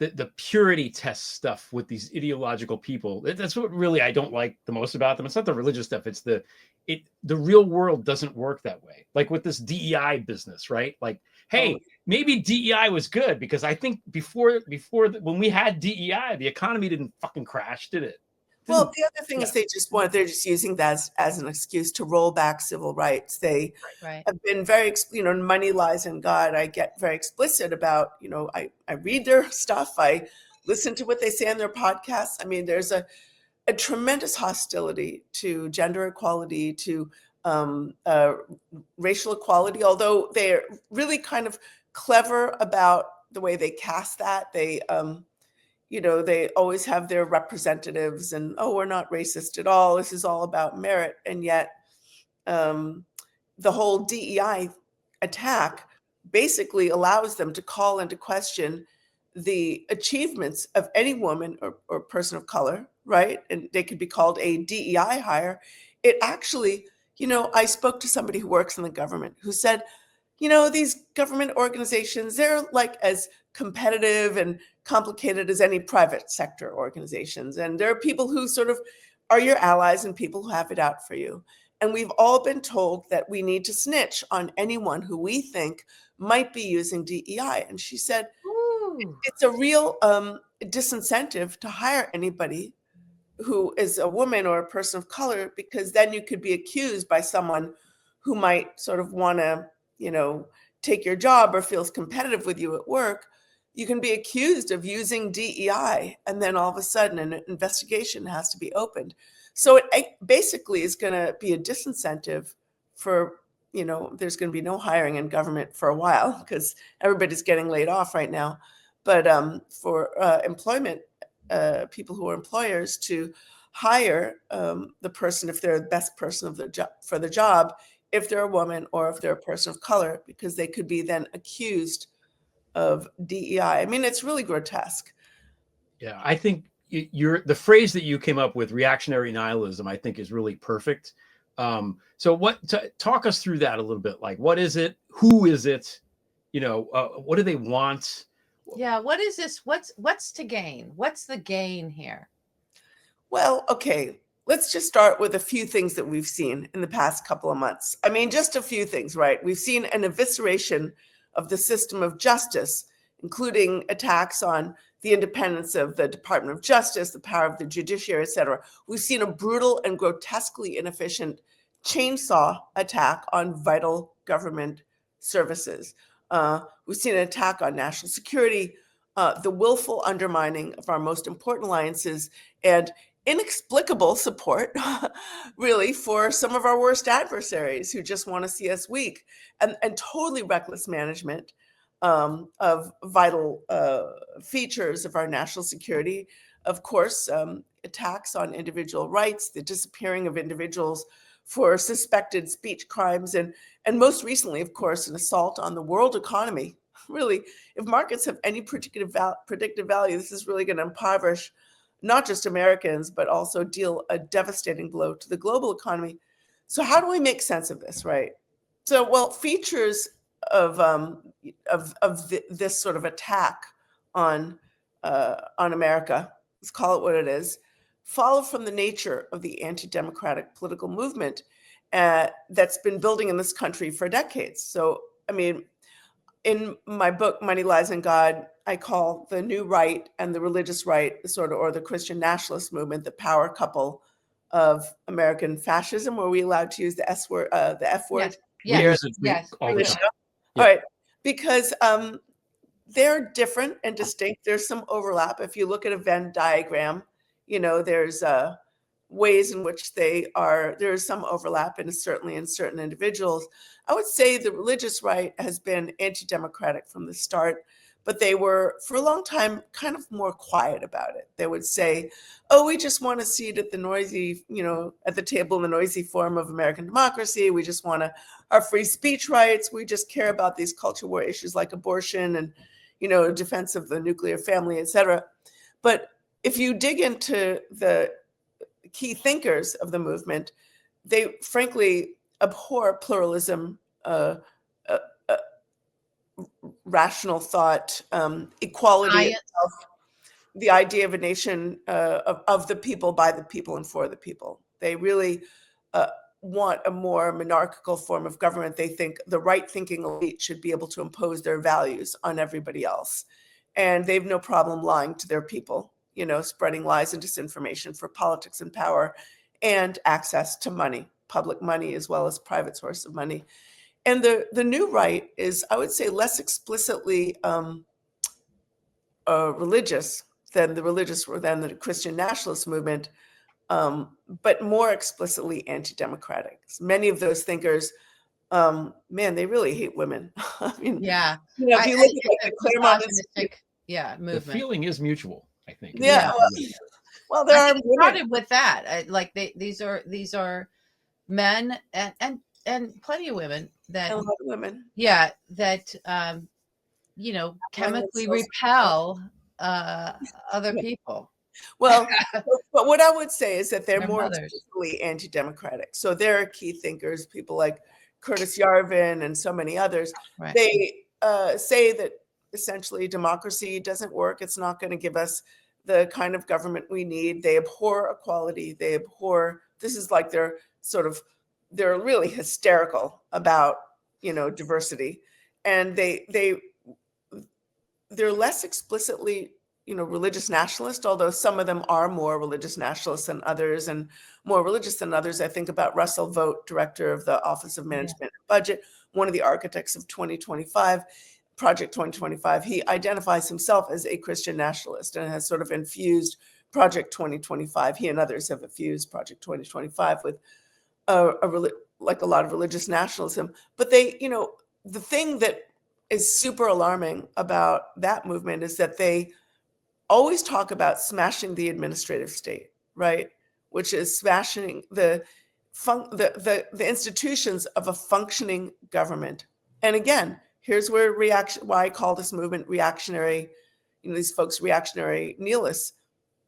the purity test stuff with these ideological people. That's what really I don't like the most about them. It's not the religious stuff. It's the real world doesn't work that way. Like with this DEI business, right? Like, hey, maybe DEI was good because I think when we had DEI, the economy didn't fucking crash, did it? Well, the other thing is they're just using that as an excuse to roll back civil rights. They have been very, in Money, Lies, and God, I get very explicit about, I read their stuff. I listen to what they say on their podcasts. I mean, there's a tremendous hostility to gender equality, to racial equality, although they're really kind of clever about the way they cast that. They always have their representatives and, we're not racist at all. This is all about merit. And yet the whole DEI attack basically allows them to call into question the achievements of any woman or person of color, right? And they could be called a DEI hire. It actually, I spoke to somebody who works in the government who said, these government organizations, they're like as competitive and complicated as any private sector organizations. And there are people who sort of are your allies and people who have it out for you. And we've all been told that we need to snitch on anyone who we think might be using DEI. And she said, it's a real disincentive to hire anybody who is a woman or a person of color, because then you could be accused by someone who might sort of want to, take your job or feels competitive with you at work. You can be accused of using DEI, and then all of a sudden an investigation has to be opened. So it basically is going to be a disincentive for, there's going to be no hiring in government for a while because everybody's getting laid off right now. But for employment, people who are employers to hire the person, if they're the best person of the for the job, if they're a woman or if they're a person of color, because they could be then accused of DEI. I mean, it's really grotesque. Yeah, I think the phrase that you came up with, reactionary nihilism, I think is really perfect. So talk us through that a little bit. Like, what is it? Who is it? What do they want? Yeah, what is this? What's to gain? What's the gain here? Well, okay, let's just start with a few things that we've seen in the past couple of months. I mean, just a few things, right? We've seen an evisceration of the system of justice, including attacks on the independence of the Department of Justice, the power of the judiciary, et cetera. We've seen a brutal and grotesquely inefficient chainsaw attack on vital government services. We've seen an attack on national security, the willful undermining of our most important alliances, and inexplicable support, really, for some of our worst adversaries who just want to see us weak, and totally reckless management of vital features of our national security. Of course, attacks on individual rights, the disappearing of individuals for suspected speech crimes, and most recently, of course, an assault on the world economy. Really, if markets have any predictive value, this is really going to impoverish not just Americans, but also deal a devastating blow to the global economy. So how do we make sense of this, right? So, well, features of this sort of attack on America, let's call it what it is, follow from the nature of the anti-democratic political movement that's been building in this country for decades. So, I mean, in my book, Money, Lies, and God, I call the new right and the religious right, or the Christian nationalist movement, the power couple of American fascism. Were we allowed to use the F word? Yes. All right, because they're different and distinct. There's some overlap. If you look at a Venn diagram, there's ways in which there is some overlap, and certainly in certain individuals. I would say the religious right has been anti-democratic from the start, but they were, for a long time, kind of more quiet about it. They would say, we just want a seat at the noisy, at the table in the noisy form of American democracy. We just want our free speech rights. We just care about these culture war issues like abortion and, defense of the nuclear family, et cetera. But if you dig into the key thinkers of the movement, they frankly abhor pluralism, rational thought, equality itself. the idea of a nation of the people, by the people, and for the people. They really want a more monarchical form of government. They think the right-thinking elite should be able to impose their values on everybody else. And they have no problem lying to their people, you know, spreading lies and disinformation for politics and power and access to money, public money as well as private source of money. And the new right is, I would say, less explicitly religious than the Christian nationalist movement, but more explicitly anti-democratic. Many of those thinkers, man, they really hate women. I mean, Yeah. you know, if you look at like the Claremont misogynistic, The movement. feeling is mutual, I think. Yeah. Yeah. Well, there I are think it women. started with that. Like these are men and plenty of women that, A lot of women. yeah, that you know, chemically repel other people. Well, but what I would say is that they're Their more mothers. explicitly anti-democratic. So there are key thinkers, people like Curtis Yarvin and so many others. Right. They say that essentially democracy doesn't work. It's not going to give us the kind of government we need. They abhor equality. They abhor, this is like they're really hysterical about, you know, diversity. And they're less explicitly, you know, religious nationalist, although some of them are more religious nationalists than others and more religious than others. I think about Russell Vogt, director of the Office of Management and Budget, one of the architects of 2025, Project 2025. He identifies himself as a Christian nationalist and has sort of infused Project 2025. He and others have infused Project 2025 with like a lot of religious nationalism. But they, you know, the thing that is super alarming about that movement is that they always talk about smashing the administrative state, right? Which is smashing the institutions of a functioning government. And again, here's where why I call this movement reactionary, you know, these folks reactionary nihilists.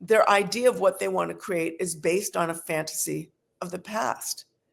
Their idea of what they want to create is based on a fantasy of the past.